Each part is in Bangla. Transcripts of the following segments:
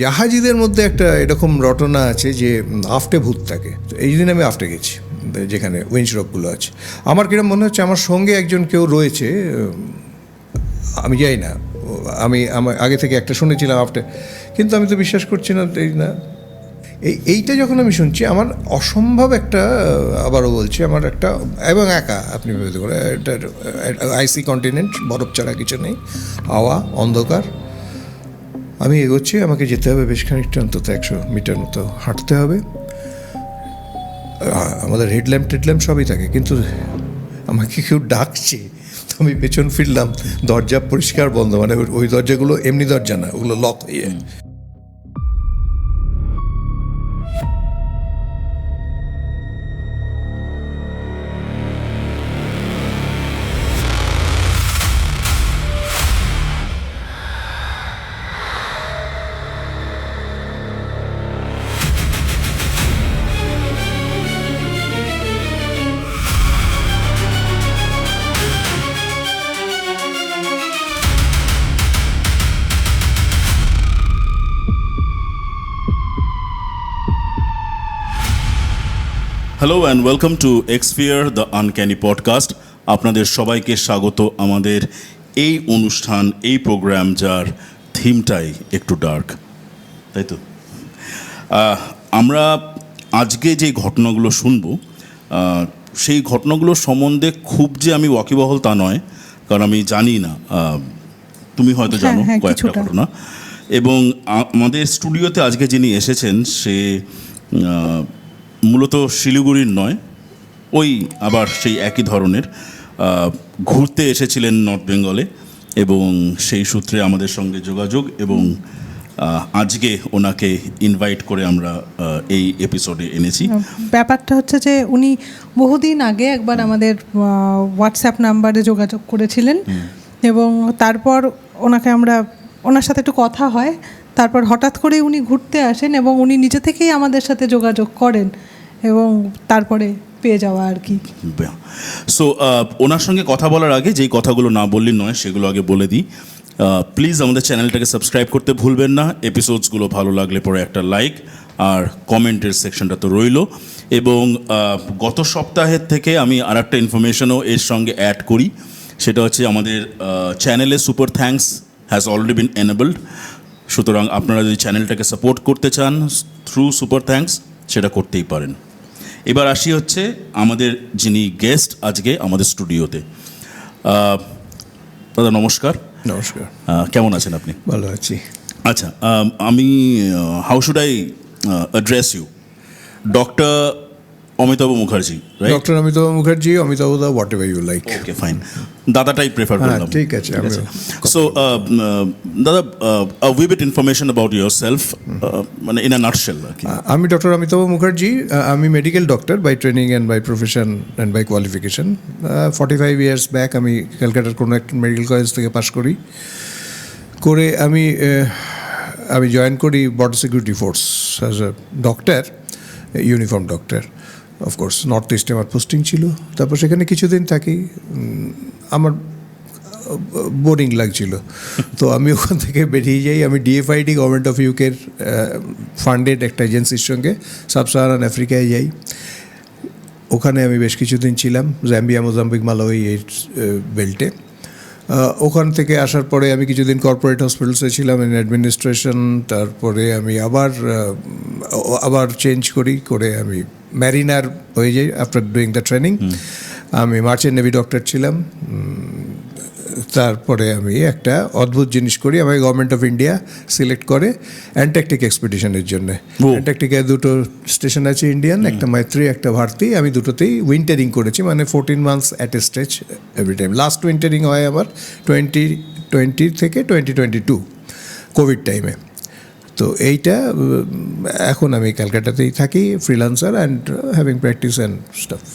জাহাজিদের মধ্যে একটা এরকম রটনা আছে যে আফটে ভূত থাকে। তো এই দিন আমি আফটে গেছি, যেখানে উইঞ্চ রকগুলো আছে। আমার কিরম মনে হচ্ছে আমার সঙ্গে একজন কেউ রয়েছে, আমি যাই না, আমার আগে থেকে একটা শুনেছিলাম আফটে, কিন্তু আমি তো বিশ্বাস করছি না। এইটা যখন আমি শুনছি আমার অসম্ভব একটা, আবারও বলছি, আমার একটা, এবং একা আপনি ভেবে করে এটা আইসি কন্টিনেন্ট, বরফ ছাড়া কিছু নেই, হাওয়া, অন্ধকার। আমি এগোচ্ছি, আমাকে যেতে হবে বেশ খানিকটা, অন্তত 100 মিটার মতো হাঁটতে হবে। আমাদের হেডল্যাম্প সবই থাকে, কিন্তু আমাকে কেউ ডাকছে। তো আমি পেছন ফিরলাম, দরজা পরিষ্কার বন্ধ, মানে ওই দরজাগুলো এমনি দরজা না, ওগুলো লক হয়ে। হ্যালো অ্যান্ড ওয়েলকাম টু এক্সফিয়ার দ্য আনক্যানি পডকাস্ট। আপনাদের সবাইকে স্বাগত আমাদের এই অনুষ্ঠান, এই প্রোগ্রাম, যার থিমটাই একটু ডার্ক, তাই তো। আমরা আজকে যে ঘটনাগুলো শুনব, সেই ঘটনাগুলো সম্বন্ধে খুব যে আমি ওয়াকিবহল তা নয়, কারণ আমি জানি না, তুমি হয়তো জানো কয়েকটা ঘটনা। এবং আমাদের স্টুডিওতে আজকে যিনি এসেছেন সে মূলত শিলিগুড়ির নয়, ওই আবার সেই একই ধরনের, ঘুরতে এসেছিলেন নর্থ বেঙ্গলে, এবং সেই সূত্রে আমাদের সঙ্গে যোগাযোগ, এবং আজকে ওনাকে ইনভাইট করে আমরা এই এপিসোডে এনেছি। ব্যাপারটা হচ্ছে যে উনি বহুদিন আগে একবার আমাদের হোয়াটসঅ্যাপ নাম্বারে যোগাযোগ করেছিলেন, এবং তারপর ওনার সাথে একটু কথা হয়, তারপর হঠাৎ করে উনি ঘুরতে আসেন এবং উনি নিজে থেকেই আমাদের সাথে যোগাযোগ করেন, এবং তারপরে পেয়ে যাওয়া আর কি। সো ওনার সঙ্গে কথা বলার আগে যেই কথাগুলো না বললেই নয় সেগুলো আগে বলে দিই। প্লিজ আমাদের চ্যানেলটাকে সাবস্ক্রাইব করতে ভুলবেন না। এপিসোডসগুলো ভালো লাগলে পরে একটা লাইক আর কমেন্টের সেকশনটা তো রইল। এবং গত সপ্তাহের থেকে আমি আর একটা ইনফরমেশনও এর সঙ্গে অ্যাড করি, সেটা হচ্ছে আমাদের চ্যানেলে super thanks has already been enabled. সুতরাং আপনারা যদি চ্যানেলটাকে সাপোর্ট করতে চান থ্রু সুপার থ্যাঙ্কস, সেটা করতেই পারেন। এবার আসি হচ্ছে আমাদের যিনি গেস্ট আজকে আমাদের স্টুডিওতে। দাদা নমস্কার। নমস্কার। কেমন আছেন আপনি? ভালো আছি। আচ্ছা, আমি how should I address you? Doctor Amitabha Mukherjee, right? Doctor Amitabha Mukherjee, Amitabha da, whatever you like. Okay, fine, দাদাটাই প্রেফার করলাম। ঠিক আছে। সো দাদা, we bit information about yourself, মানে ইন আ নাটশেল। আমি ডক্টর অমিতাভ মুখার্জি, আমি medical doctor by training and by profession and by qualification. 45 years back আমি ক্যালকাটার কোনো একটা মেডিকেল কলেজ থেকে পাশ করে আমি জয়েন করি border security force as a doctor, uniform doctor. Of course north ইস্টে আমার পোস্টিং ছিল। তারপর সেখানে কিছুদিন থাকি, আমার বোরিং লাগছিল, তো আমি ওখান থেকে বেরিয়ে যাই। আমি ডিএফআইডি, গভর্নমেন্ট অফ ইউকের ফান্ডেড একটা এজেন্সির সঙ্গে সাব সাহারান আফ্রিকায় যাই। ওখানে আমি বেশ কিছুদিন ছিলাম, জাম্বিয়া, মোজাম্বিক, মালাউই এই বেল্টে। ওখান থেকে আসার পরে আমি কিছুদিন কর্পোরেট হসপিটালসে ছিলাম ইন অ্যাডমিনিস্ট্রেশন। তারপরে আমি আবার চেঞ্জ করে আমি ম্যারিনার হয়ে যাই আফটার ডুইং দ্য ট্রেনিং। আমি মার্চেন্ট নেভি ডক্টর ছিলাম। তারপরে আমি একটা অদ্ভুত জিনিস করি, আমাকে গভর্নমেন্ট অফ ইন্ডিয়া সিলেক্ট করে অ্যান্টার্কটিক এক্সপিডিশনের জন্য। অ্যান্টার্কটিকায় 2টো স্টেশন আছে ইন্ডিয়ান, একটা মৈত্রী, একটা ভারতী। আমি দুটোতেই উইন্টারিং করেছি, মানে 14 months at a stretch every time. Last wintering হয় আবার 2020 থেকে 2022 কোভিড টাইমে। তো এইটা, এখন আমি ক্যালকাটাতেই থাকি, freelancer and having practice and staff.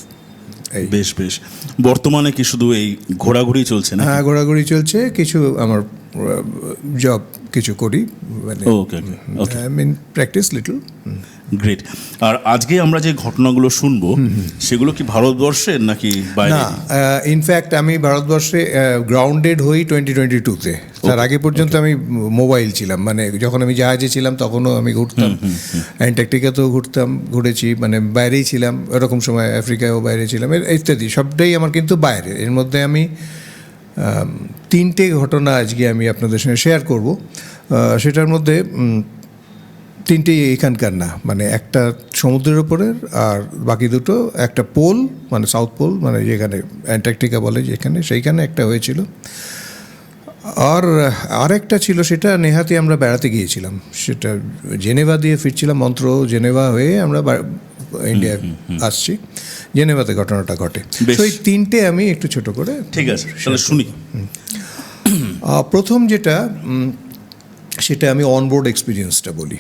বেশ বেশ। বর্তমানে কি শুধু এই ঘোরাঘুরি চলছে না? হ্যাঁ, ঘোরাঘুরি চলছে। কিছু আমার জব, কিছু করি, মানে okay okay, I mean practice little. Great. আর আজকে আমরা যে ঘটনাগুলো শুনবো সেগুলো কি ভারতবর্ষের নাকি বাইরে? না, ইনফ্যাক্ট আমি ভারতবর্ষে গ্রাউন্ডেড হই 2022-তে। তার আগে পর্যন্ত আমি মোবাইল ছিলাম, মানে যখন আমি জাহাজে ছিলাম তখনও আমি ঘুরতাম, অ্যান্টার্কটিকাতেও ঘুরেছি, মানে বাইরেই ছিলাম, এরকম সময় আফ্রিকায়ও বাইরে ছিলাম, ইত্যাদি সবটাই আমার কিন্তু বাইরে। এর মধ্যে আমি 3টে ঘটনা আজকে আমি আপনাদের সঙ্গে শেয়ার করব। সেটার মধ্যে 3টেই এখানকার না, মানে একটা সমুদ্রের ওপরের, আর বাকি দুটো একটা পোল, মানে সাউথ পোল, মানে যেখানে অ্যান্টার্কটিকা বলে যেখানে, সেইখানে একটা হয়েছিল। আর একটা ছিল, সেটা নেহাতি আমরা বেড়াতে গিয়েছিলাম, সেটা জেনেভা দিয়ে ফিরছিলাম, মন্ত্র জেনেভা হয়ে আমরা ইন্ডিয়া আসছি, জেনেভাতে ঘটনাটা ঘটে। বেশ। তো এই 3টে আমি একটু ছোট করে, ঠিক আছে, তাহলে শুনি। প্রথম যেটা, সেটা আমি অনবোর্ড এক্সপিরিয়েন্সটা বলি।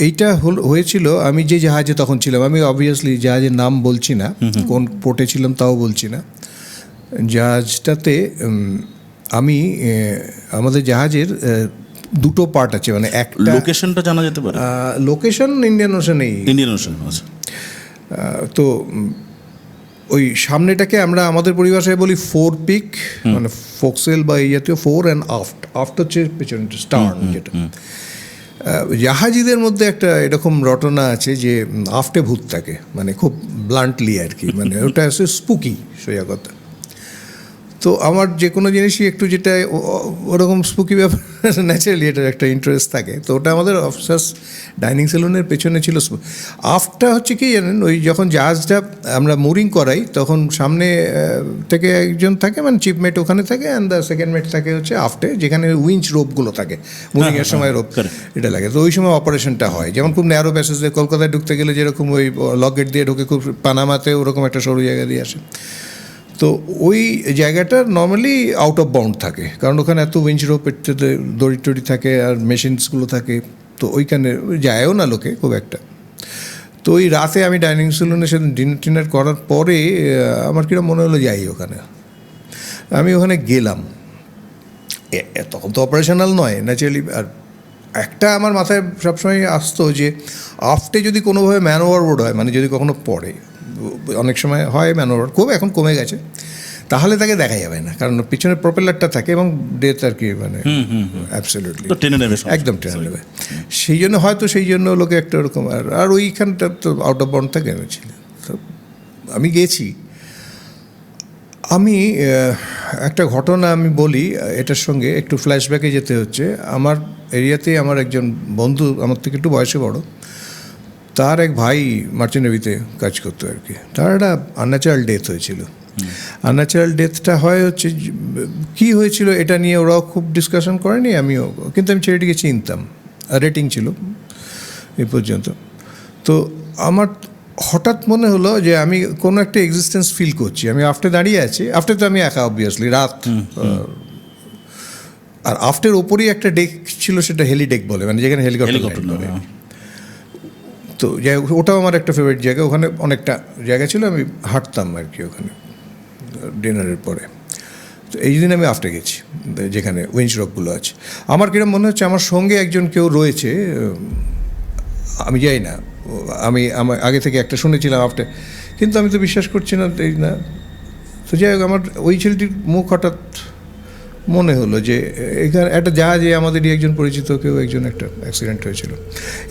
এইটা হয়েছিল, আমি যে জাহাজে তখন ছিলাম, আমি অবভিয়াসলি জাহাজের নাম বলছি না, কোন পোর্টে ছিলাম তাও বলছি না। জাহাজটাতে আমি আমাদের জাহাজের দুটো পার্ট আছে, মানে একটা লোকেশনটা জানা যেতে পারে? লোকেশন ইন্ডিয়ান ওশানেই, ইন্ডিয়ান ওশান, আচ্ছা। তো ওই সামনেটাকে আমরা আমাদের পরিভাষায় বলি 4 পিক, মানে ফোকসেল বা এই জাতীয়, 4 অ্যান্ড আফট হচ্ছে পেছনে স্টার্ন যেটা। জাহাজিদের মধ্যে একটা এরকম রটনা আছে যে আফটে ভূত থাকে, মানে খুব ব্লান্টলি আর কি, মানে ওটা আছে স্পুকি, সোজা কথা। তো আমার যে কোনো জিনিসই একটু যেটা ওরকম স্পুকি ব্যাপার, ন্যাচারালি এটার একটা ইন্টারেস্ট থাকে। তো ওটা আমাদের অফিসার্স ডাইনিং সেলুনের পেছনে ছিল। আফটটা হচ্ছে কি জানেন, ওই যখন জাহাজটা আমরা মুরিং করাই তখন সামনে থেকে একজন থাকে, মানে চিফ মেট ওখানে থাকে, অ্যান্ড দ্য সেকেন্ড মেট থাকে হচ্ছে আফটে, যেখানে উইঞ্চ রোপগুলো থাকে, মুরিংয়ের সময় রোপ এটা লাগে। তো ওই সময় অপারেশনটা হয়, যেমন খুব ন্যারো প্যাসেজে কলকাতায় ঢুকতে গেলে যেরকম ওই লক গেট দিয়ে ঢুকে, খুব পানামাতে ওরকম একটা সরু জায়গা দিয়ে আসে। তো ওই জায়গাটা নর্মালি আউট অফ বাউন্ড থাকে, কারণ ওখানে এত উইঞ্চ রোপ, দড়ি টড়ি থাকে, আর মেশিনসগুলো থাকে, তো ওইখানে যায়ও না লোকে খুব একটা। তো ওই রাতে আমি ডাইনিং সেলুনে সেদিন ডিনার করার পরে আমার কিরকম মনে হলো যাই ওখানে। আমি ওখানে গেলাম, তখন তো অপারেশনাল নয় ন্যাচারালি। আর একটা আমার মাথায় সবসময় আসতো যে আফটে যদি কোনোভাবে ম্যান ওভারবোর্ড হয়, মানে যদি কখনো পড়ে, অনেক সময় হয় ম্যান ওভার, খুব এখন কমে গেছে, তাহলে তাকে দেখা যাবে না, কারণ পিছনে প্রপেলারটা থাকে এবং ডেথ আর কি, মানে অ্যাবসলিউটলি টেনে নেবে, একদম টেনে নেবে। সেই জন্য হয়তো সেই জন্য লোকে একটা ওরকম, আর ওইখানটা তো আউট অফ বাউন্ড থাকে ছিল। তো আমি গেছি, আমি একটা ঘটনা আমি বলি, এটার সঙ্গে একটু ফ্ল্যাশব্যাকে যেতে হচ্ছে। আমার এরিয়াতে আমার একজন বন্ধু, আমার থেকে একটু বয়সে বড়, তার এক ভাই মার্চেন্ট নেভিতে কাজ করতো আর কি। তার একটা আনন্যাচারাল ডেথ হয়েছিল। আনন্যাচারাল ডেথটা হচ্ছে কী হয়েছিল এটা নিয়ে ওরাও খুব ডিসকাশন করেনি, আমিও, কিন্তু আমি ছেলেটিকে চিনতাম, রেটিং ছিল এই পর্যন্ত। তো আমার হঠাৎ মনে হলো যে আমি কোনো একটা এক্সিস্টেন্স ফিল করছি, আমি আফটে দাঁড়িয়ে আছি, আফটে তো আমি একা অবভিয়াসলি, রাত, আর আফটের ওপরেই একটা ডেক ছিল, সেটা হেলি ডেক বলে, মানে যেখানে হেলিকপ্টার বলে। তো যাই হোক, ওটাও আমার একটা ফেভারিট জায়গা, ওখানে অনেকটা জায়গা ছিল, আমি হাঁটতাম আর কি ওখানে ডিনারের পরে। তো এই দিন আমি আফটে গেছি, যেখানে উইঞ্চ রকগুলো আছে। আমার কিরম মনে হচ্ছে আমার সঙ্গে একজন কেউ রয়েছে, আমি যাই না, আমার আগে থেকে একটা শুনেছিলাম আফটে, কিন্তু আমি তো বিশ্বাস করছি না, এই না। তো যাই হোক, আমার ওই ছেলেটির মুখ হঠাৎ মনে হলো যে এখানে একটা জাহাজে আমাদেরই একজন পরিচিত কেউ একজন একটা অ্যাক্সিডেন্ট হয়েছিল।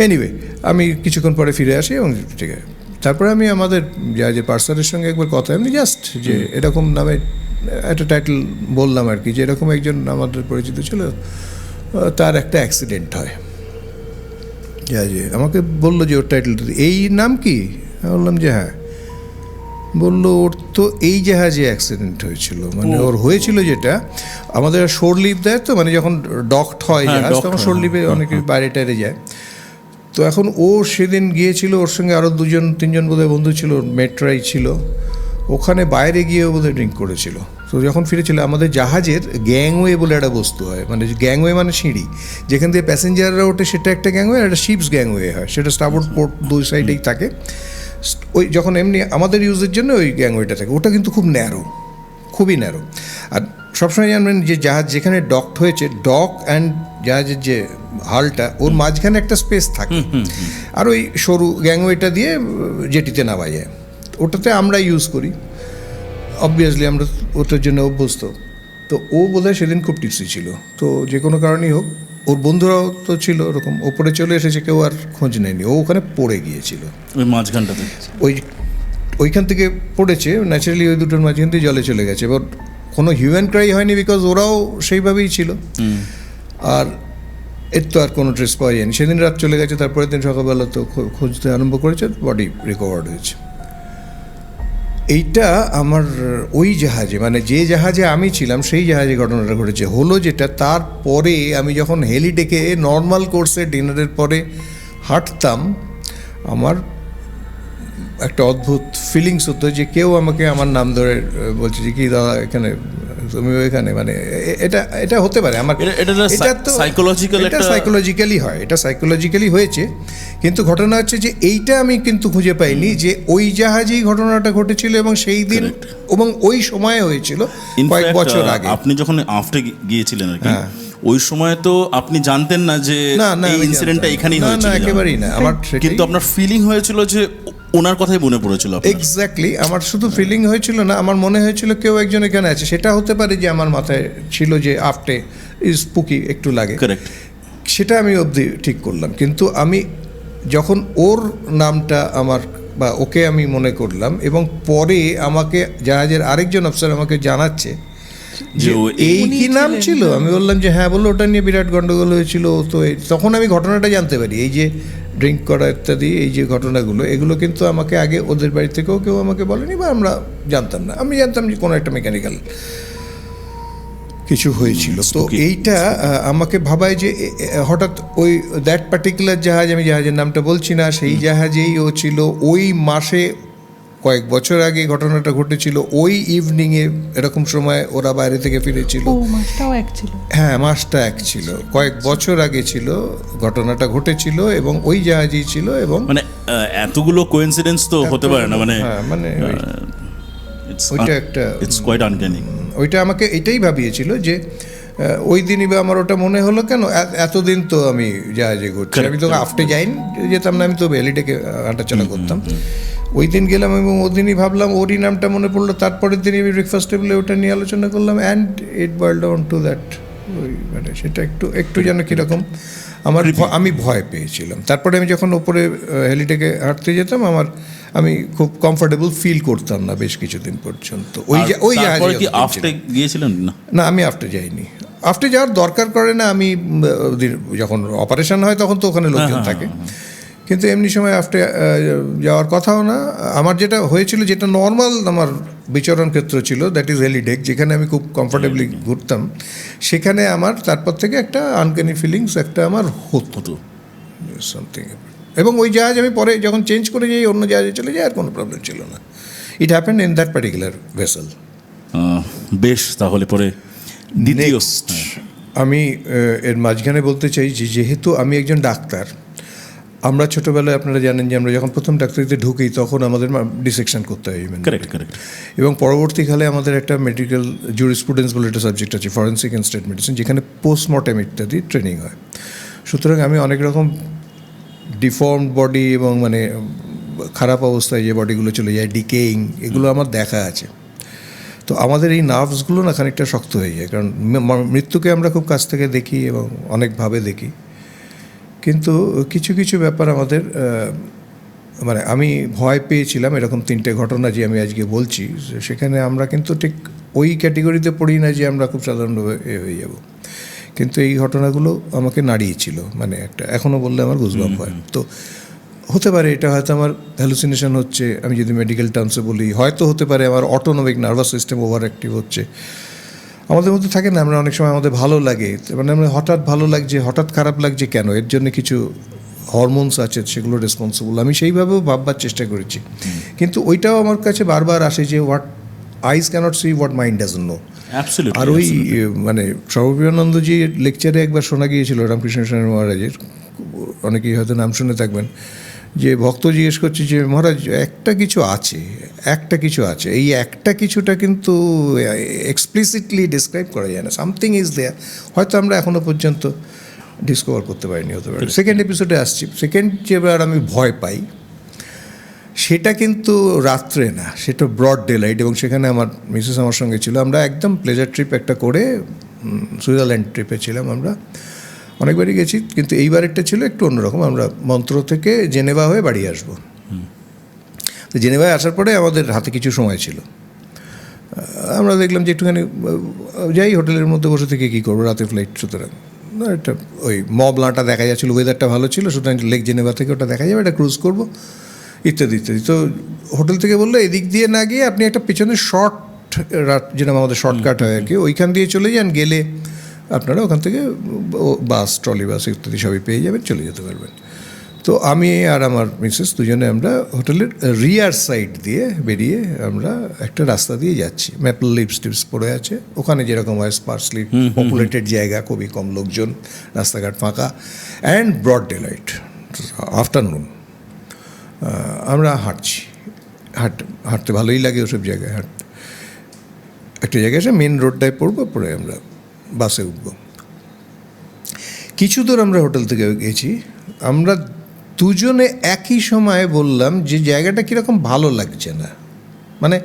এনিওয়ে, আমি কিছুক্ষণ পরে ফিরে আসি এবং ঠিক আছে, তারপরে আমি আমাদের জাহাজের পার্সনের সঙ্গে একবার কথা, এমনি জাস্ট যে এরকম নামে একটা টাইটেল বললাম আর কি, যে এরকম একজন আমাদের পরিচিত ছিল, তার একটা অ্যাক্সিডেন্ট হয়। জাহাজে আমাকে বললো যে ওর টাইটেল এই নাম কি, আমি বললাম যে হ্যাঁ। বললো ওর তো এই জাহাজে অ্যাক্সিডেন্ট হয়েছিল, মানে ওর হয়েছিল যেটা আমাদের শোর লিভ দেয়, তো মানে যখন ডকড হয় জাহাজ তখন শোর লিভে অনেকে বাইরে টাইরে যায়। তো এখন ও সেদিন গিয়েছিল, ওর সঙ্গে আরও 2-3জন বোধহয় বন্ধু ছিল, মেট্রাই ছিল, ওখানে বাইরে গিয়ে বোধহয় ড্রিঙ্ক করেছিল। তো যখন ফিরেছিল, আমাদের জাহাজের গ্যাংওয়ে বলে একটা বস্তু হয়, মানে গ্যাংওয়ে মানে সিঁড়ি, যেখান থেকে প্যাসেঞ্জাররা ওঠে সেটা একটা গ্যাংওয়ে, আর একটা শিপস গ্যাংওয়ে হয়, সেটা স্টারবোর্ড পোর্ট দুই সাইডেই থাকে। ওই যখন এমনি আমাদের ইউজের জন্য ওই গ্যাংওয়েটা থাকে, ওটা কিন্তু খুব ন্যারো, খুবই ন্যারো। আর সবসময় জানবেন যে জাহাজ যেখানে ডকড হয়েছে, ডক অ্যান্ড জাহাজের যে হালটা, ওর মাঝখানে একটা স্পেস থাকে, আর ওই সরু গ্যাংওয়েটা দিয়ে জেটিতে নামা যায়। ওটাতে আমরা ইউজ করি, অবভিয়াসলি আমরা ওটার জন্য অভ্যস্ত। তো ও বোধহয় সেদিন খুব টিপসি ছিল, তো যে কোনো কারণেই হোক, ওর বন্ধুরাও তো ছিল ওরকম, ওপরে চলে এসেছে, কেউ আর খোঁজ নেয়নি, ও ওখানে পড়ে গিয়েছিল ওই মাঝখানটাতে। ওইখান থেকে পড়েছে, ন্যাচারালি ওই দুটোর মাঝখান থেকে জলে চলে গেছে। এবার কোনো হিউম্যান ক্রাই হয়নি, বিকজ ওরাও সেইভাবেই ছিল, আর এর তো আর কোনো ট্রেস পাওয়া যায়নি। সেদিন রাত চলে গেছে, তারপরের দিন সকালবেলা তো খুঁজতে আরম্ভ করেছে, বডি রিকভার্ড হয়েছে। এইটা আমার ওই জাহাজে, মানে যে জাহাজে আমি ছিলাম সেই জাহাজে ঘটনাটা ঘটেছে। হলো যেটা, তারপরে আমি যখন হেলিডেকে নর্মাল কোর্সে ডিনারের পরে হাঁটতাম, আমার একটা অদ্ভুত ফিলিংস হতো যে কেউ আমাকে আমার নাম ধরে বলছে যে কি দাদা এখানে, তুমি এখানে, মানে এটা এটা হতে পারে আমার, এটা তো সাইকোলজিক্যালি হয়, এটা সাইকোলজিক্যালি হয়েছে। কিন্তু ঘটনা হচ্ছে যে এইটা আমি কিন্তু খুঁজে পাইনি যে ওই জাহাজেই ঘটনাটা ঘটেছিল এবং সেই দিন এবং ওই সময়ে হয়েছিল কয়েক বছর আগে। আপনি যখন আফটে গিয়েছিলেন আর কি, ওই সময় তো আপনি জানতেন না যে এই ইনসিডেন্টটা এখানেই হয়েছিল, একেবারেই না। আমার কিন্তু আপনার ফিলিং হয়েছিল যে ওনার কথাই মনে পড়েছিল। এক্স্যাক্টলি, আমার শুধু ফিলিং হয়েছিল না, আমার মনে হয়েছিল কেউ একজন এখানে আছে। সেটা হতে পারে যে আমার মাথায় ছিল যে আফটে ইজ স্পুকি, একটু লাগে, সেটা আমি অবধি ঠিক করলাম। কিন্তু আমি যখন ওর নামটা আমার বা ওকে আমি মনে করলাম, এবং পরে আমাকে জাহাজের আরেকজন অফিসার আমাকে জানাচ্ছে যে এই কি নাম ছিল, আমি বললাম যে হ্যাঁ, বললো ওটা নিয়ে বিরাট গন্ডগোল হয়েছিল। তো তখন আমি ঘটনাটা জানতে পারি, এই যে ড্রিঙ্ক করা ইত্যাদি এই যে ঘটনাগুলো, এগুলো কিন্তু আমাকে আগে ওদের বাড়ি থেকেও কেউ আমাকে বলেনি, বা আমরা জানতাম না। আমি জানতাম যে কোনো একটা মেকানিক্যাল কিছু হয়েছিল। তো এইটা আমাকে ভাবায় যে হঠাৎ ওই দ্যাট পার্টিকুলার জাহাজ, আমি জাহাজের নামটা বলছি না, সেই জাহাজেই ও ছিল। ওই মাসে কয়েক বছর আগে ঘটনাটা ঘটেছিল, ওই ইভিনিংয়ে এরকম সময় ওরা বাইরে থেকে ফিরেছিল। হ্যাঁ, মাসটা এক ছিল, কয়েক বছর আগে ছিল ঘটনাটা ঘটেছিল, এবং ওই জাহাজই ছিল। এবং মানে এতগুলো কোইন্সিডেন্স তো হতে পারে না, মানে মানে ওইটা একটা ইটস কোয়াইট আনক্যানি। ওইটা আমাকে এটাই ভাবিয়েছিল যে ওই দিনই বা আমার ওটা মনে হলো কেন, এতদিন তো আমি জাহাজে ঘুরছি, আমি তো আফটে যাইনি, যেতাম না, আমি তো হেলিডেকে হাঁটাচলা করতাম। ওই দিন গেলাম এবং ওই দিনই ভাবলাম, ওরই নামটা মনে পড়লো। তারপরের দিনই আমি ব্রেকফাস্ট টেবিলে ওটা নিয়ে আলোচনা করলাম, and it boiled down to that. ওই মানে সেটা একটু যেন কীরকম আমি ভয় পেয়েছিলাম। তারপরে আমি যখন ওপরে হেলিডেকে হাঁটতে যেতাম, আমি খুব কমফোর্টেবল ফিল করতাম না বেশ কিছুদিন পর্যন্ত। ওই জাহাজে আফটে গিয়েছিলেন না? না, আমি আফটে যাইনি। আফটে যাওয়ার দরকার করে না, আমি যখন অপারেশন হয় তখন তো ওখানে লোকজন থাকে, কিন্তু এমনি সময় আফটে যাওয়ার কথাও না। আমার যেটা হয়েছিল, যেটা নর্মাল আমার বিচরণ ক্ষেত্র ছিল, দ্যাট ইজ হেলিডেক, যেখানে আমি খুব কমফোর্টেবলি ঘুরতাম, সেখানে আমার তারপর থেকে একটা আনক্যানি ফিলিংস একটা আমার হতো সামথিং। এবং ওই জাহাজ আমি পরে যখন চেঞ্জ করে যাই, অন্য জাহাজে চলে যাই, আর কোনো প্রবলেম ছিল না। It happened in that particular vessel. বেশ, তাহলে পরে নেক্সট আমি এর মাঝখানে বলতে চাই যে যেহেতু আমি একজন ডাক্তার, আমরা ছোটোবেলায় আপনারা জানেন যে আমরা যখন প্রথম ডাক্তারিতে ঢুকি তখন আমাদের ডিসেকশন করতে হয়, এবং পরবর্তীকালে আমাদের একটা মেডিকেল জুরিসপ্রুডেন্স বলে একটা সাবজেক্ট আছে, ফরেন্সিক অ্যান্ড স্টেট মেডিসিন, যেখানে পোস্টমর্টেম ইত্যাদি ট্রেনিং হয়। সুতরাং আমি অনেক রকম ডিফর্মড বডি এবং মানে খারাপ অবস্থায় যে বডিগুলো চলে যায়, ডিকেইং, এগুলো আমার দেখা আছে। তো আমাদের এই নার্ভসগুলো না খানিকটা শক্ত হয়ে যায়, কারণ মৃত্যুকে আমরা খুব কাছ থেকে দেখি এবং অনেকভাবে দেখি, কিন্তু কিছু কিছু ব্যাপার আমাদের মানে আমি ভয় পেয়েছিলাম। এরকম 3টে ঘটনা যে আমি আজকে বলছি, সেখানে আমরা কিন্তু ঠিক ওই ক্যাটেগরিতে পড়ি না যে আমরা খুব সাধারণভাবে হয়ে যাব, কিন্তু এই ঘটনাগুলো আমাকে নাড়িয়েছিল। মানে একটা এখনও বললে আমার গুজবাম্প হয়। তো হতে পারে এটা হয়তো আমার হ্যালুসিনেশন হচ্ছে, আমি যদি মেডিকেল টার্মসে বলি, হয়তো হতে পারে আমার autonomic nervous system over active হচ্ছে। আমাদের মধ্যে থাকে না, আমরা অনেক সময় আমাদের ভালো লাগে, মানে আমরা হঠাৎ ভালো লাগছে, হঠাৎ খারাপ লাগছে কেন, এর জন্য কিছু হরমোনস আছে, সেগুলো রেসপন্সিবল। আমি সেইভাবেও ভাববার চেষ্টা করেছি, কিন্তু ওইটাও আমার কাছে বারবার আসে যে what eyes cannot see, what mind doesn't know. আর ওই মানে সর্বপ্রিয়ানন্দজির লেকচারে একবার শোনা গিয়েছিল রামকৃষ্ণ মহারাজের, অনেকেই হয়তো নাম শুনে থাকবেন, যে ভক্ত জিজ্ঞেস করছে যে মহারাজ একটা কিছু আছে, এই একটা কিছুটা কিন্তু এক্সপ্লিসিটলি ডিসক্রাইব করা যায় না, সামথিং ইজ দেয়ার, হয়তো আমরা এখনও পর্যন্ত ডিসকভার করতে পারিনি, হতে পারে। সেকেন্ড এপিসোডে আসছি। সেকেন্ড যেবার আমি ভয় পাই সেটা কিন্তু রাত্রে না, সেটা ব্রড ডে লাইট, এবং সেখানে আমার মিসেস আমার সঙ্গে ছিল। আমরা একদম প্লেজার ট্রিপ একটা করে সুইজারল্যান্ড ট্রিপে ছিলাম, আমরা অনেকবারই গেছি, কিন্তু এইবারেরটা ছিল একটু অন্যরকম। আমরা মন্ত্র থেকে জেনেভা হয়ে বাড়ি আসবো। তো জেনেভায় আসার পরে আমাদের হাতে কিছু সময় ছিল। আমরা দেখলাম যে একটুখানি যাই, হোটেলের মধ্যে বসে থেকে কী করবো, রাতে ফ্লাইট, সুতরাং একটা ওই মবলাটা দেখা যাচ্ছিলো, ওয়েদারটা ভালো ছিল, সুতরাং লেক জেনেভা থেকে ওটা দেখা যাবে, এটা ক্রুজ করবো ইত্যাদি ইত্যাদি। তো হোটেল থেকে বললো এদিক দিয়ে না গিয়ে আপনি একটা পেছনে শর্ট যেরকম আমাদের শর্টকাট হয় আর কি, ওইখান দিয়ে চলে যান, গেলে আপনারা ওখান থেকে বাস, ট্রলি বাস ইত্যাদি সবই পেয়ে যাবেন, চলে যেতে পারবেন। তো আমি আর আমার মিসেস দুজনে আমরা হোটেলের রিয়ার সাইড দিয়ে বেরিয়ে আমরা একটা রাস্তা দিয়ে যাচ্ছি, ম্যাপল লিভস টিপস পড়ে আছে, ওখানে যেরকম হয় স্পার্সলি পপুলেটেড জায়গা, খুবই কম লোকজন, রাস্তাঘাট ফাঁকা, and broad daylight, afternoon. আমরা হাঁটছি, হাঁটতে ভালোই লাগে ওসব জায়গায় হাঁটতে। একটা জায়গায় এসে মেন রোডটায় পড়বো, পরে আমরা বাসে উঠবো। কিছু দূর আমরা হোটেল থেকে গেছি, আমরা দুজনে একই সময়ে বললাম যে জায়গাটা কীরকম ভালো লাগছে না, মানে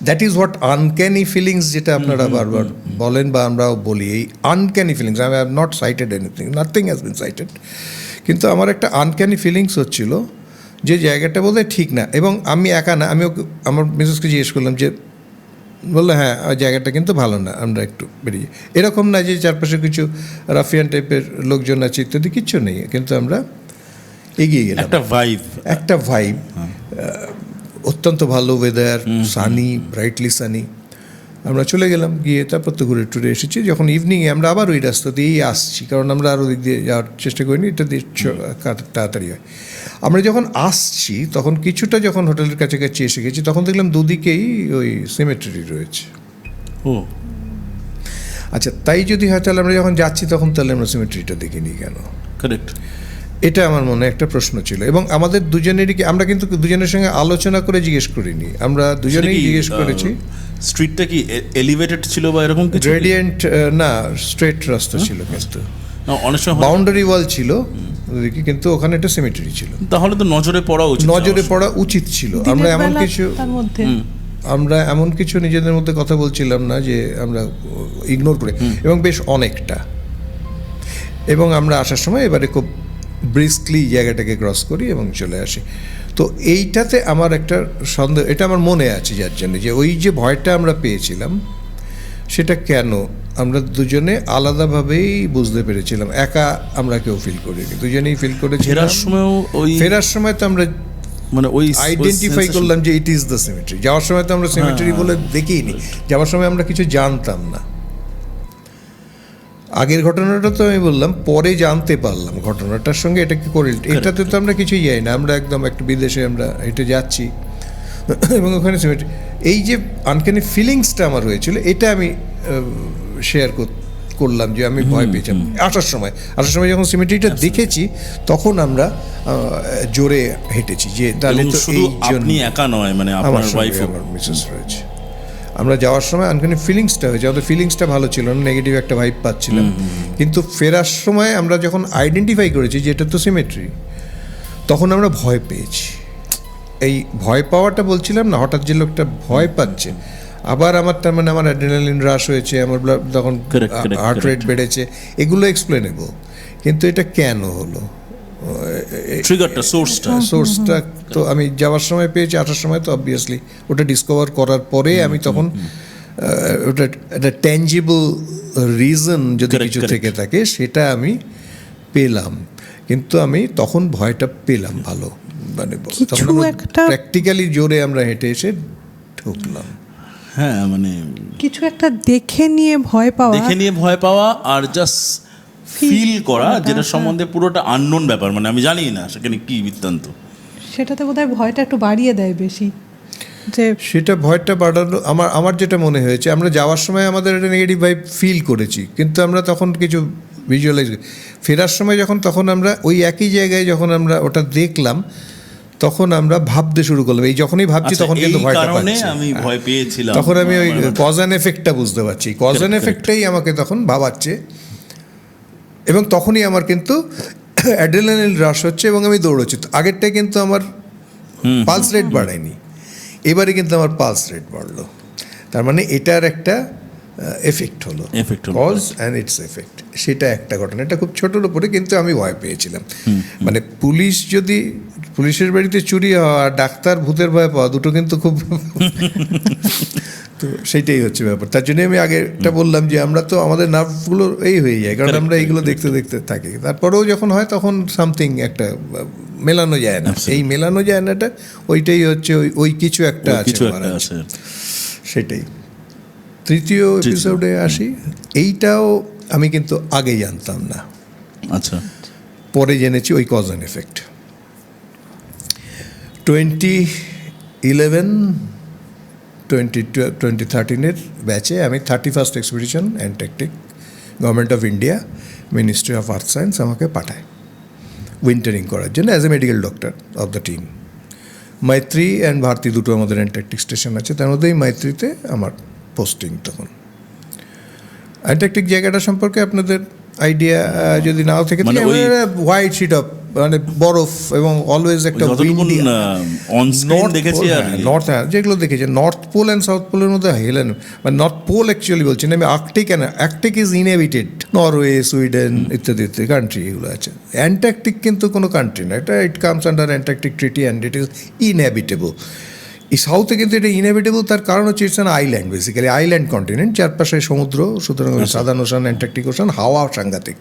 that is what uncanny feelings, যেটা আপনারা বারবার বলেন বা আমরাও বলি, এই uncanny feelings. I have not sighted anything, nothing has been sighted, কিন্তু আমার একটা আনক্যানি ফিলিংস হচ্ছিল যে জায়গাটা বোধহয় ঠিক না। এবং আমি একা না, আমি ওকে, আমার মিসেসকে জিজ্ঞেস করলাম যে, বললো হ্যাঁ জায়গাটা কিন্তু ভালো না, আমরা একটু বেরিয়ে। এরকম না যে চারপাশে কিছু রাফিয়ান টাইপের লোকজন আছে ইত্যাদি, কিচ্ছু নেই, কিন্তু আমরা এগিয়ে গেলাম। একটা ভাইব, অত্যন্ত ভালো ওয়েদার, সানি, ব্রাইটলি সানি। আমরা চলে গেলাম, গিয়ে তারপর তো ঘুরে টুরে এসেছি। যখন ইভিনিংয়ে আমরা আবার ওই রাস্তা দিয়েই আসছি, কারণ আমরা আর ওদিক দিয়ে যাওয়ার চেষ্টা করিনি, এটা দিয়ে তাড়াতাড়ি হয়। আমরা যখন আসছি তখন কিছুটা যখন হোটেলের কাছাকাছি এসে গেছি, তখন দেখলাম দুদিকেই ওই সিমেট্রি রয়েছে। ও আচ্ছা, তাই যদি হয় তাহলে আমরা যখন যাচ্ছি তখন তাহলে আমরা সিমেট্রিটা দেখিনি কেন? কারেক্ট, এটা আমার মনে একটা প্রশ্ন ছিল। এবং আমাদের দুজনেরই, আমরা কিন্তু দুজনের সঙ্গে আলোচনা করে জিজ্ঞেস করিনি, আমরা দুজনেই জিজ্ঞেস করেছি। স্ট্রিটটা কি এলিভেটেড ছিল বা এরকম কিছু? গ্রেডিয়েন্ট না, স্ট্রেট রাস্তা ছিল, কিন্তু অনেক সময় বাউন্ডারি ওয়াল ছিল ওদিকে, কিন্তু ওখানে একটা সিমেট্রি ছিল। তাহলে তো নজরে পড়া উচিত ছিল। আমরা এমন কিছু নিজেদের মধ্যে কথা বলছিলাম না যে আমরা ইগনোর করে, এবং বেশ অনেকটা। এবং আমরা আসার সময় এবারে খুব ব্রিস্কলি জায়গাটাকে ক্রস করি এবং চলে আসি। তো এইটাতে আমার একটা সন্দেহ, এটা আমার মনে আছে, যার জন্য যে ওই যে ভয়টা আমরা পেয়েছিলাম সেটা কেন আমরা দুজনে আলাদাভাবেই বুঝতে পেরেছিলাম, একা আমরা কেউ ফিল করিনি, দুজনেই ফিল করেছিলাম। ফেরার সময় তো আমরা মানে ওই আইডেন্টিফাই করলাম যে ইট ইজ দ্য সিমেট্রি। যাওয়ার সময় তো আমরা সিমেট্রি বলে দেখিনি, যাওয়ার সময় আমরা কিছু জানতাম না। আগের ঘটনাটা তো আমি বললাম, পরে জানতে পারলাম ঘটনাটার সঙ্গে এটা কি করে, এটাতে তো আমরা কিছুই যাই না, আমরা একদম একটা বিদেশে আমরা হেঁটে যাচ্ছি এবং ওখানে সিমেট্রি। এই যে আনক্যানি ফিলিংসটা আমার হয়েছিল, এটা আমি শেয়ার করলাম যে আমি ভয় পেয়েছিলাম আসার সময় যখন সিমেট্রিটা দেখেছি তখন আমরা জোরে হেঁটেছি, যে তাহলে তো শুধু আপনি একা নয়, মানে আপনার ওয়াইফ, আমার মিসেস রয়েছে। আমরা যাওয়ার সময় আনকানি ফিলিংসটা হয়েছে, আমাদের ফিলিংসটা ভালো ছিল না, নেগেটিভ একটা ভাইব পাচ্ছিলাম। কিন্তু ফেরার সময় আমরা যখন আইডেন্টিফাই করেছি যে এটা তো সিমেট্রি, তখন আমরা ভয় পেয়েছি। এই ভয় পাওয়াটা বলছিলাম না, হঠাৎ যে লোকটা ভয় পাচ্ছে, আবার আমার তার মানে আমার অ্যাড্রিনালিন হ্রাস হয়েছে, আমার তখন হার্ট রেট বেড়েছে, এগুলো এক্সপ্লেনেবল। কিন্তু এটা কেন হলো, সোর্সটা তো আমি যাওয়ার সময় পেয়েছি, আসার সময় তো অবভিয়াসলি ওটা ডিসকভার করার পরে আমি তখন ওটা একটা ট্যাঞ্জিবল রিজন যদি কিছু থেকে থাকে সেটা আমি পেলাম। কিন্তু আমি তখন ভয়টা পেলাম ভালো, মানে তখন প্র্যাকটিক্যালি জোরে আমরা হেঁটে এসে ঢুকলাম। হ্যাঁ, মানে কিছু একটা দেখে নিয়ে ভয় পাওয়া আর জাস্ট ফিল করা, যেটা সম্বন্ধে পুরোটা আননোন ব্যাপার, মানে আমি জানি না সেখানে কি বৃত্তান্ত, সেটাতে বোধহয় ভয়টা একটু বাড়িয়ে দেয় বেশি। যে সেটা ভয়টা বাড়ানো আমার যেটা মনে হয়েছে, আমরা যাওয়ার সময় আমাদের একটা নেগেটিভ ভাইব ফিল করেছি, কিন্তু আমরা তখন কিছু ভিজুয়ালাইজ, ফেরার সময় তখন আমরা ওই একই জায়গায় যখন আমরা ওটা দেখলাম তখন আমরা ভাবতে শুরু করলাম, এই যখনই ভাবছি আচ্ছা, তখন কিন্তু এই ভয়টা কারণে পাচ্ছি। আমি ভয় পেয়েছিলাম। তখন আমি ওই মানে- কজ অ্যান্ড এফেক্টটা বুঝতে পারছি, কজ অ্যান্ড Correct, এফেক্টটাই আমাকে তখন ভাবাচ্ছে, এবং তখনই আমার কিন্তু অ্যাড্রেনালিন রাশ হচ্ছে এবং আমি দৌড়চ্ছি। আগেরটাই কিন্তু আমার পালস রেট বাড়ায়নি, এবারে কিন্তু আমার পালস রেট বাড়লো। তার মানে এটার একটা এফেক্ট হলো, Effect হলো, কজ অ্যান্ড ইটস এফেক্ট। সেটা একটা ঘটনা, এটা খুব ছোটোর উপরে, কিন্তু আমি ভয় পেয়েছিলাম। মানে পুলিশের বাড়িতে চুরি হওয়া আর ডাক্তার ভূতের ভয় পাওয়া দুটো কিন্তু খুব তো সেইটাই হচ্ছে ব্যাপার। তার জন্য আমি আগেটা বললাম যে আমরা তো আমাদের নার্ভগুলো এই হয়ে যায়, কারণ আমরা এইগুলো দেখতে দেখতে থাকি। তারপরেও যখন হয় তখন সামথিং একটা মেলানো যায় না, এই মেলানো যায় নাটা ওইটাই হচ্ছে ওই কিছু একটা আছে, কিছু একটা মহারাজ। আছে। সেটাই। তৃতীয় এপিসোডে আসি, এইটাও আমি কিন্তু আগে জানতাম না, আচ্ছা, পরে জেনেছি ওই কজ অ্যান্ড এফেক্ট। 2013-এর ব্যাচে আমি 31st expedition Antarctic, government of India, ministry of earth science আমাকে পাঠায় উইন্টারিং করার জন্য as a medical doctor of the team. Maitri and Bharati দুটো আমাদের অ্যান্টার্কটিক স্টেশন আছে, তার মধ্যেই মাইত্রীতে আমার পোস্টিং। তখন অ্যান্টার্কটিক জায়গাটা সম্পর্কে আপনাদের আইডিয়া যদি নাও থেকে মানে ওই- হোয়াইট শিট অফ, মানে বরফ, এবং অলওয়েজ একটা যতটুকু অন স্ক্রিন দেখেছি আর কি। নর্থ, যেগুলো দেখেছি নর্থ পোল অ্যান্ড সাউথ পোলের মধ্যে হেলেন, মানে নর্থ পোল অ্যাকচুয়ালি বলছি না আমি, Arctic is inhabited, Norway, Sweden ইত্যাদি ইত্যাদি কান্ট্রি এগুলো আছে। অ্যান্টার্কটিক কিন্তু কোনো কান্ট্রি না, এটা it comes under Antarctic treaty and it is inhabitable. এই সাউথে কিন্তু এটা ইনহ্যাবিটেবল, তার কারণ হচ্ছে it's an island, basically island continent, চারপাশে সমুদ্র, সুতরাং সাদার্ন ওশান, অ্যান্টার্কটিক ওশান, হাওয়া সাংঘাতিক,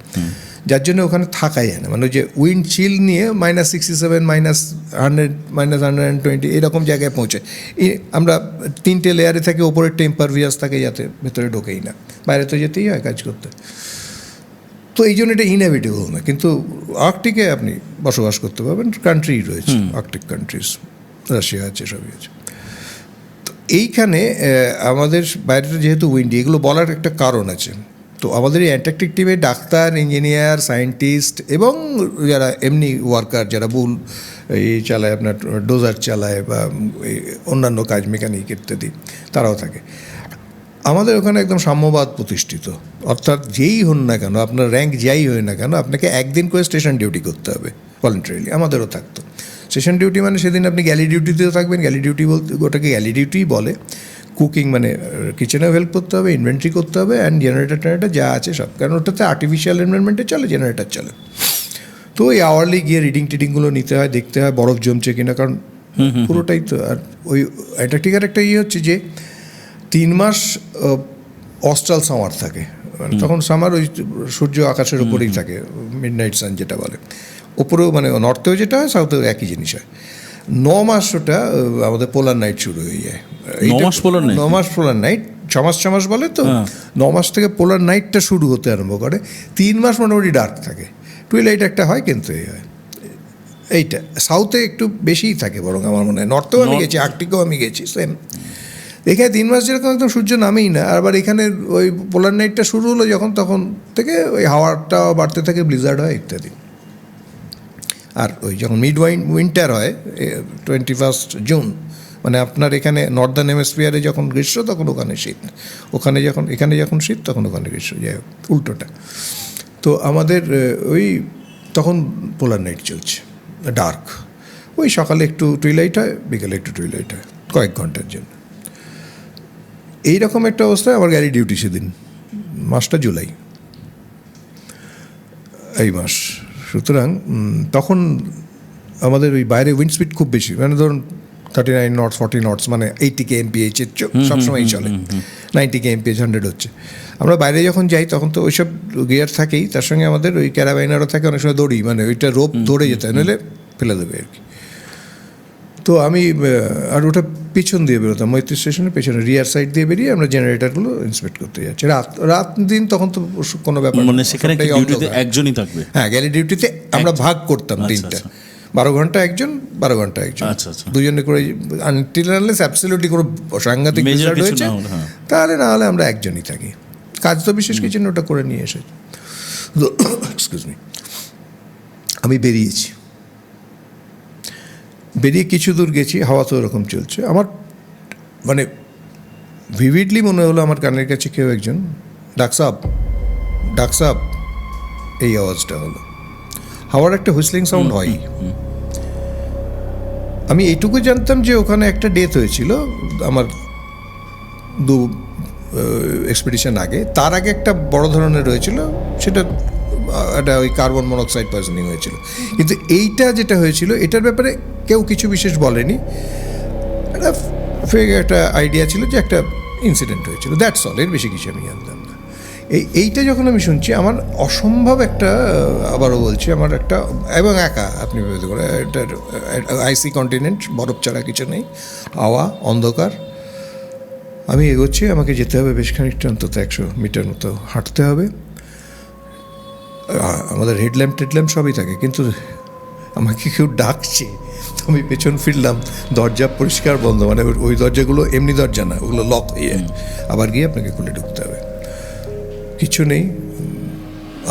যার জন্য ওখানে থাকাই যায় না। মানে ওই যে উইন্ড চিল নিয়ে -67, -100, -120 এরকম জায়গায় পৌঁছে। আমরা 3টে লেয়ারে থাকি, ওপরের টেম্পারভিয়াস থাকে যাতে ভেতরে ঢোকেই না, বাইরে তো যেতেই হয় কাজ করতে। তো এই জন্য এটা ইনহ্যাবিটেবল না, কিন্তু আর্কটিকে আপনি বসবাস করতে পারবেন, কান্ট্রি রয়েছে আর্কটিক কান্ট্রিজ, রাশিয়া আছে, সবই আছে। তো এইখানে আমাদের বাইরেটা যেহেতু উইন্ডি, এগুলো বলার একটা কারণ আছে। তো আমাদের এই অ্যান্টার্কটিক টিমে ডাক্তার, ইঞ্জিনিয়ার, সায়েন্টিস্ট এবং যারা এমনি ওয়ার্কার, যারা বুল এই চালায়, আপনার ডোজার চালায় বা অন্যান্য কাজ, মেকানিক ইত্যাদি, তারাও থাকে। আমাদের ওখানে একদম সাম্যবাদ প্রতিষ্ঠিত, অর্থাৎ যেই হন না কেন, আপনার র্যাঙ্ক যাই হয় না কেন, আপনাকে একদিন করে স্টেশন ডিউটি করতে হবে ভলেন্টারিলি। আমাদেরও থাকতো স্টেশন ডিউটি, মানে সেদিন আপনি গ্যালি ডিউটিতেও থাকবেন। গ্যালি ডিউটি বলতে, ওটাকে গ্যালি ডিউটিই বলে। কুকিং মানে কিচেনেও হেল্প করতে হবে, ইনভেন্টরি করতে হবে, অ্যান্ড জেনারেটর যা আছে সব, কারণ ওটাতে আর্টিফিশিয়াল এনভায়রনমেন্টে চলে, জেনারেটর চলে। তো ওই আওয়ারলি গিয়ে টিডিংগুলো নিতে হয়, দেখতে হয় বরফ জমছে কিনা, কারণ পুরোটাই তো। আর ওই অ্যান্টার্কটিকার একটা হচ্ছে যে 3 মাস অস্ট্রাল সামার থাকে, মানে তখন সামার ওই সূর্য আকাশের উপরেই থাকে, মিড নাইট সান যেটা বলে, ওপরেও মানে নর্থেও যেটা হয়, সাউথেও একই জিনিস হয়। 9 মাস ওটা আমাদের পোলার নাইট শুরু হয়ে যায়। 9 মাস পোলার নাইট? 9 মাস পোলার নাইট, 6 মাস বলে তো, 9 মাস থেকে পোলার নাইটটা শুরু হতে আরম্ভ করে। 3 মাস মোটামুটি ডার্ক থাকে, টুইলাইট একটা হয়, কিন্তু এই হয় এইটা। সাউথে একটু বেশিই থাকে বরং আমার মনে হয়, নর্থেও আমি গেছি, আর্কটিকেও আমি গেছি, সেম। এখানে 3 মাস যেরকম একদম সূর্য নামেই না, আবার এখানে ওই পোলার নাইটটা শুরু হলো যখন, তখন থেকে ওই হাওয়াটা বাড়তে থাকে, ব্লিজার্ড হয় ইত্যাদি। আর ওই যখন উইন্টার হয় 21 জুন, মানে আপনার এখানে নর্দার্ন হেমিস্ফিয়ারে যখন গ্রীষ্ম, তখন ওখানে শীত, এখানে যখন শীত, তখন ওখানে গ্রীষ্ম, যাই হোক উল্টোটা। তো আমাদের ওই তখন পোলার নাইট চলছে, ডার্ক, ওই সকালে একটু টুইলাইট হয়, বিকেলে একটু টুইলাইট হয়, কয়েক ঘন্টার জন্য। এইরকম একটা অবস্থায় আমার গাড়ি ডিউটি সেদিন, মাসটা জুলাই, এই মাস। সুতরাং তখন আমাদের ওই বাইরে উইন্ড স্পিড খুব বেশি, মানে ধরুন 39 নটস, 40 নটস, মানে 80 kmph সবসময়ই চলে, 90 kmph 100 হচ্ছে। আমরা বাইরে যখন যাই তখন তো ওইসব গিয়ার থাকেই, তার সঙ্গে আমাদের ওই ক্যারাবাইনারও থাকে, অনেক সময় দড়ি, মানে ওইটা রোপ ধরে যেতে হয়, নইলে ফেলে দেবে আর কি। তো আমি আর ওটা পিছন দিয়ে বেরোতাম, মৈত্রী স্টেশনের পেছনে রিয়ার সাইড দিয়ে বেরিয়ে আমরা জেনারেটারগুলো ইন্সপেক্ট করতে যাচ্ছি। রাত দিন তখন তো কোনো ব্যাপার, মানে সেখানে ডিউটিতে একজনই থাকবে? হ্যাঁ, গ্যালি ডিউটিতে আমরা ভাগ করতাম 3টা, 12 ঘন্টা একজন, 12 ঘন্টা একজন, দুজনে করে, আনটিল আনলেস অ্যাবসলিউটলি কোনো সাংঘাতিক রেজাল্ট হয়েছে, তাহলে না হলে আমরা একজনই থাকি। কাজ তো বিশেষ কিছু ওটা করে নিয়ে এসেছি। এক্সকিউজ মি, আমি বেরিয়েছি, বেরিয়ে কিছু দূর গেছি, হাওয়া তো ওরকম চলছে, আমার মানে ভিভিডলি মনে হলো আমার কানের কাছে কেউ একজন ডাকসাপ ডাকসাপ এই আওয়াজটা হলো। হাওয়ার একটা হুইসলিং সাউন্ড হয়। আমি এইটুকু জানতাম যে ওখানে একটা ডেথ হয়েছিল আমার দু এক্সপিডিশন আগে, তার আগে একটা বড় ধরনের হয়েছিল, সেটা একটা ওই কার্বন মনোক্সাইড পয়জনিং হয়েছিল। কিন্তু এইটা যেটা হয়েছিল এটার ব্যাপারে কেউ কিছু বিশেষ বলেনি, একটা ফেক একটা আইডিয়া ছিল যে একটা ইনসিডেন্ট হয়েছিল, দ্যাটস অল, এর বেশি কিছু আমি জানতাম না। এইটা যখন আমি শুনছি আমার অসম্ভব একটা, আবারও বলছি, আমার একটা, এবং একা আপনি ভেবে করে এটা আইসি কন্টিনেন্ট, বরফ ছাড়া কিছু নেই, হাওয়া, অন্ধকার, আমি এগোচ্ছি, আমাকে যেতে হবে বেশ খানিকটা, অন্তত 100 মিটার মতো হাঁটতে হবে। আমাদের হেডল্যাম্প টেডল্যাম্প সবই থাকে, কিন্তু আমাকে কেউ ডাকছে, তো আমি পেছন ফিরলাম, দরজা পরিষ্কার বন্ধ, মানে ওই দরজাগুলো এমনি দরজা না, ওগুলো লক হয়ে, আবার গিয়ে আপনাকে খুলে ঢুকতে হবে। কিছু নেই,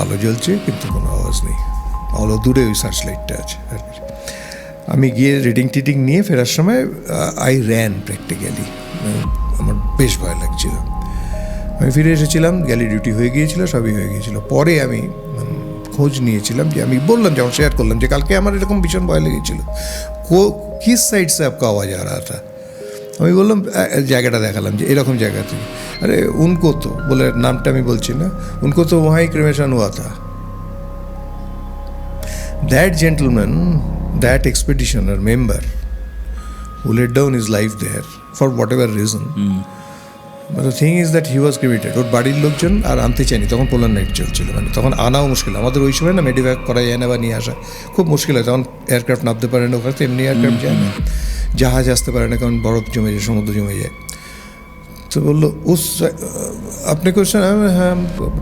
আলো জ্বলছে কিন্তু কোনো আওয়াজ নেই, আলো দূরে ওই সার্চ লাইটটা আছে আর কি। আমি গিয়ে রিডিং টিডিং নিয়ে ফেরার সময় আই র্যান প্র্যাকটিক্যালি, আমার বেশ ভয় লাগছিল। আমি ফিরে এসেছিলাম, গ্যালি ডিউটি হয়ে গিয়েছিল, সবই হয়ে গিয়েছিল। পরে আমি খোঁজ নিয়েছিলাম, যে আমি বললাম, যখন শেয়ার করলাম যে কালকে আমার এরকম ভীষণ ভয় লেগেছিল, কিস সাইড সে আপকা আওয়াজ আ রহা থা, আমি বললাম, জায়গাটা দেখালাম যে এরকম জায়গা থেকে, আরে উনকো তো, বলে নামটা আমি বলছি না, উনকো তো ওয়াই ক্রিমেশন হুয়া থা। That gentleman, that expeditioner member who laid down his life there for whatever reason. But the thing is that he was cremated. ওর বাড়ির লোকজন আর আনতে চায়নি, তখন পোলার নাইট চলছিল, মানে তখন আনাও মুশকিল। আমাদের ওই সময় না মেডিভ্যাক করা যায় না বা নিয়ে আসা খুব মুশকিল হয়, তখন এয়ারক্রাফট নামতে পারে না ওখানে, এমনি এয়ারক্রাফট যায় না, জাহাজ আসতে পারে না, কারণ বরফ জমে যায়, সমুদ্র জমে যায়। তো বললো उस अपने क्वेश्चन, हाँ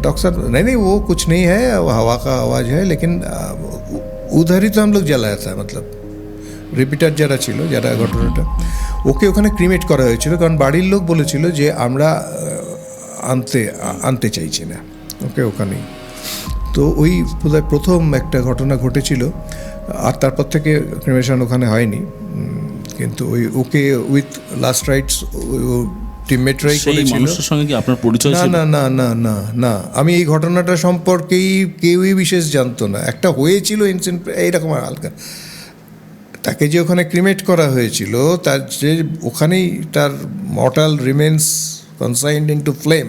डॉक्टर साहब, नहीं वो कुछ नहीं है, वो हवा का आवाज़ है, लेकिन उधर ही तो हम लोग जलाया था, मतलब রিপিটার যারা ছিল, যারা ঘটনাটা, ওকে ওখানে ক্রিমেট করা হয়েছিল, কারণ বাড়ির লোক বলেছিল যে আমরা আনতে চাইছি না ওকে ওখানেই। তো ওই বোধহয় প্রথম একটা ঘটনা ঘটেছিল, আর তারপর থেকে ক্রিমেশন ওখানে হয়নি। কিন্তু ওকে উইথ লাস্ট রাইটস টিমমেটরাই করেছিল। মানুষের সঙ্গে কি আপনার পরিচয় ছিল? না না না না না, আমি এই ঘটনাটা সম্পর্কেই কেউই বিশেষ জানতো না। একটা হয়েছিল ইনসিডেন্ট এইরকম হালকা, তাকে যে ওখানে ক্রিমেট করা হয়েছিল, তার যে ওখানেই তার মর্টাল রিমেন্স কনসাইন্ড ইনটু ফ্লেম,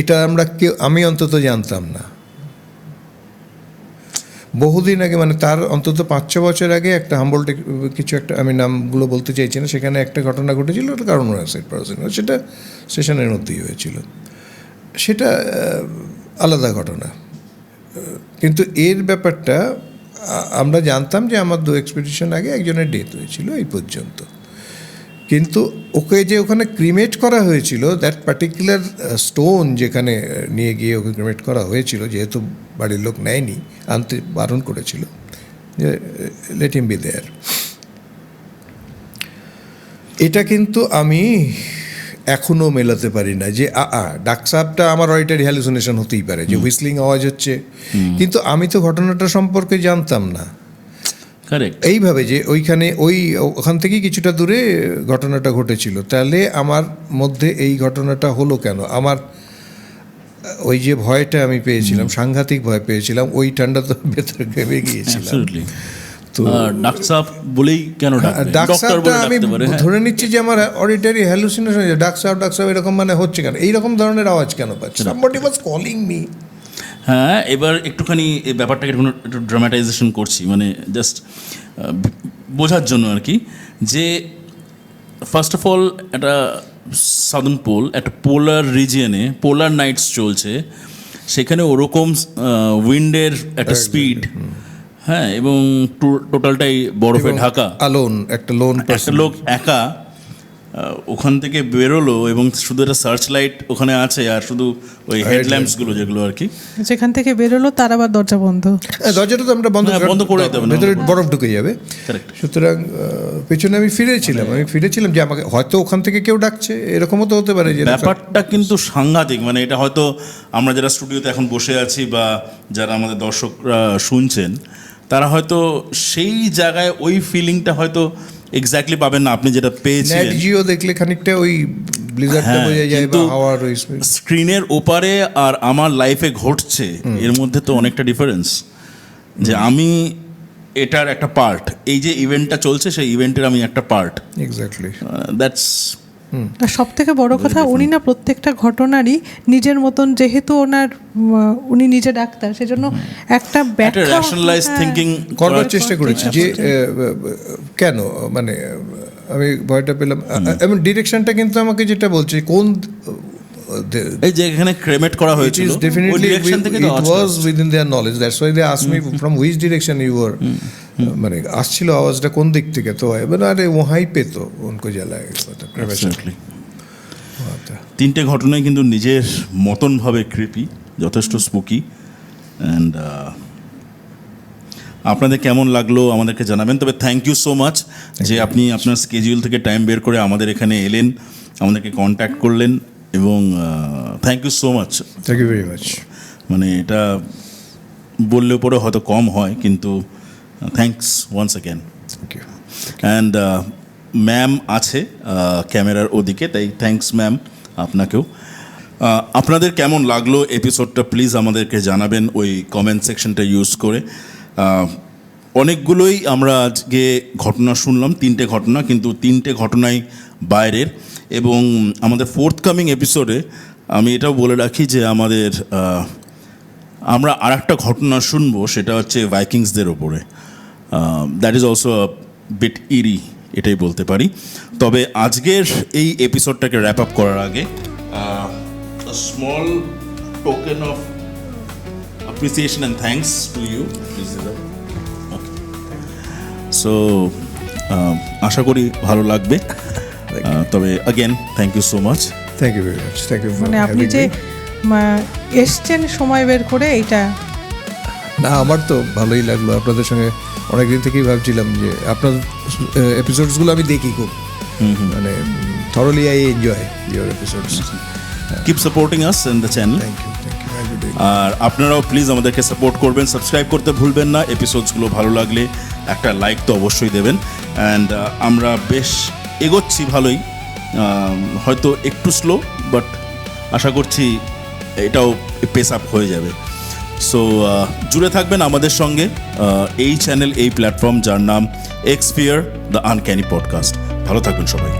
এটা আমি অন্তত জানতাম না। বহুদিন আগে, মানে তার অন্তত 5-6 বছর আগে একটা হাম্বলটে কিছু একটা, আমি নামগুলো বলতে চাইছি না, সেখানে একটা ঘটনা ঘটেছিল, ওটা কারণ সেটা স্টেশনের মধ্যেই হয়েছিল, সেটা আলাদা ঘটনা। কিন্তু এর ব্যাপারটা আমরা জানতাম যে আমার 2 এক্সপিডিশন আগে একজনের ডেথ হয়েছিল, এই পর্যন্ত। কিন্তু ওকে যে ওখানে ক্রিমেট করা হয়েছিল, দ্যাট পার্টিকুলার স্টোন যেখানে নিয়ে গিয়ে ওকে ক্রিমেট করা হয়েছিল, যেহেতু বাড়ির লোক নেয়নি, আনতে বারণ করেছিল, যে লেট হিম বি দেয়ার। এটা কিন্তু আমি এখনও মেলাতে পারি না যে ডাকসাপটা আমার অডিটারি হ্যালুসিনেশন হতেই পারে, যে হুইসলিং আওয়াজ হচ্ছে, কিন্তু আমি তো ঘটনাটা সম্পর্কে জানতাম না। কারেক্ট, এইভাবে যে ওখান থেকেই কিছুটা দূরে ঘটনাটা ঘটেছিল, তাহলে আমার মধ্যে এই ঘটনাটা হলো কেন? আমার ওই যে ভয়টা আমি পেয়েছিলাম, সাংঘাতিক ভয় পেয়েছিলাম, ওই ঠান্ডা তো ভেতরে ঘেমে গিয়েছিলাম। তো ডাকসাপ বলেই কেন ডাকসাপটা আমি ধরে নিচ্ছি যে আমার অডিটারি হ্যালুসিনেশন, ডাকসাপ এরকম মানে হচ্ছে কেন, এইরকম ধরনের আওয়াজ কেন পাচ্ছি? somebody was calling me. হ্যাঁ, এবার একটুখানি এই ব্যাপারটাকে একটু ড্রামাটাইজেশন করছি, মানে জাস্ট বোঝার জন্য আর কি, যে ফার্স্ট অফ অল একটা সাদার্ন পোল, একটা পোলার রিজিয়নে পোলার নাইটস চলছে, সেখানে ওরকম উইন্ডের একটা স্পিড, হ্যাঁ, এবং টোটালটাই বরফে ঢাকা, একটা লোক একা ওখান থেকে বেরোলো, এবং শুধু একটা সার্চ লাইট ওখানে আছে, আর শুধু ওই হেডল্যাম্পসগুলো যেগুলো আর কি, যেখান থেকে বেরোলো তার আবার দরজা বন্ধ, দরজাটা তো আমরা বন্ধ করে দিতে হবে, ভেতরে বরফ ঢুকে যাবে। সুতরাং পেছনে আমি ফিরেছিলাম যে আমাকে হয়তো ওখান থেকে কেউ ডাকছে, এরকমও তো হতে পারে। যে ব্যাপারটা কিন্তু সাংঘাতিক, মানে এটা হয়তো আমরা যারা স্টুডিওতে এখন বসে আছি বা যারা আমাদের দর্শকরা শুনছেন, তারা হয়তো সেই জায়গায় ওই ফিলিংটা হয়তো এক্স্যাক্টলি পাবেন না আপনি যেটা পেয়েছিলেন। নেট জিও দেখলে খানিকটা ওই ব্লিজারটা হ্যাঁ, বোঝা যায় বা কিন্তু হাওয়ার ওই স্ক্রিনের ওপারে আর আমার লাইফে ঘটছে এর মধ্যে তো অনেকটা ডিফারেন্স, যে আমি এটার একটা পার্ট, এই যে ইভেন্টটা চলছে সেই ইভেন্টের আমি একটা পার্ট। এক্স্যাক্টলি। দ্যাটস আর সব থেকে বড় কথা উনি না প্রত্যেকটা ঘটনারই নিজের মতন, যেহেতু উনি নিজে ডাক্তার, সেজন্য একটা ব্যাখ্যা রেশনালাইজ থিঙ্কিং করবার চেষ্টা করেছি যে কেন মানে আমি ভয়টা পেলাম। এবং ডিরেকশনটা কিন্তু আমাকে যেটা বলছে কোন এই যে এখানে ক্রেমেট করা it হয়েছিল is ওই definitely ডিরেকশন থেকে তো it was within their knowledge, that's why they asked me from which direction you were, মানে আসছিল আওয়াজটা কোন দিক থেকে, তো এবার আরে ওহাই পেতো উনকো জ্বালায় Absolutely. তিনটে ঘটনাই কিন্তু নিজের মতনভাবে ক্রিপি, যথেষ্ট স্পুকি। অ্যান্ড আপনাদের কেমন লাগলো আমাদেরকে জানাবেন। তবে থ্যাংক ইউ সো মাচ যে আপনি আপনার স্কেডিউল থেকে টাইম বের করে আমাদের এখানে এলেন, আমাদেরকে কন্ট্যাক্ট করলেন, এবং thank you so much. Thank you very much. মানে এটা বললেও পরে হয়তো কম হয়, কিন্তু thanks once again. Thank you. And ma'am আছে ক্যামেরার ওদিকে, তাই থ্যাংকস ম্যাম আপনাকেও। আপনাদের কেমন লাগলো এপিসোডটা প্লিজ আমাদেরকে জানাবেন ওই কমেন্ট সেকশনটা ইউজ করে। অনেকগুলোই আমরা আজকে ঘটনা শুনলাম, তিনটে ঘটনা, কিন্তু তিনটে ঘটনাই বাইরের। এবং আমাদের ফোর্থকামিং এপিসোডে আমি এটাও বলে রাখি যে আমরা আর একটা ঘটনা শুনবো, সেটা হচ্ছে ভাইকিংসদের ওপরে। দ্যাট ইজ অলসো বিট ইরি, এটাই বলতে পারি। তবে আজকের এই এপিসোডটাকে র্যাপ আপ করার আগে small token of appreciation and thanks to you. Okay. So আশা করি ভালো লাগবে। তবে again thank you so much. Thank you very much. Thank you. মানে আপনি যে এসছেন সময় বের করে, এইটা না আমার তো ভালোই লাগলো আপনাদের সঙ্গে। অনেকদিন থেকেই ভাবছিলাম যে আপনার এপিসোডসগুলো আমি দেখি খুব, মানে thoroughly I enjoy your episodes. Keep supporting us in the channel. Thank you. আর আপনারাও প্লিজ আমাদেরকে সাপোর্ট করবেন, সাবস্ক্রাইব করতে ভুলবেন না। এপিসোডসগুলো ভালো লাগলে একটা লাইক তো অবশ্যই দেবেন। অ্যান্ড আমরা বেশ এগোচ্ছি ভালোই, হয়তো একটু স্লো, বাট আশা করছি এটাও পেস আপ হয়ে যাবে। সো জুড়ে থাকবেন আমাদের সঙ্গে, এই চ্যানেল, এই প্ল্যাটফর্ম যার নাম এক্সপিয়ার দ্য আনক্যানি পডকাস্ট। ভালো থাকবেন সবাই।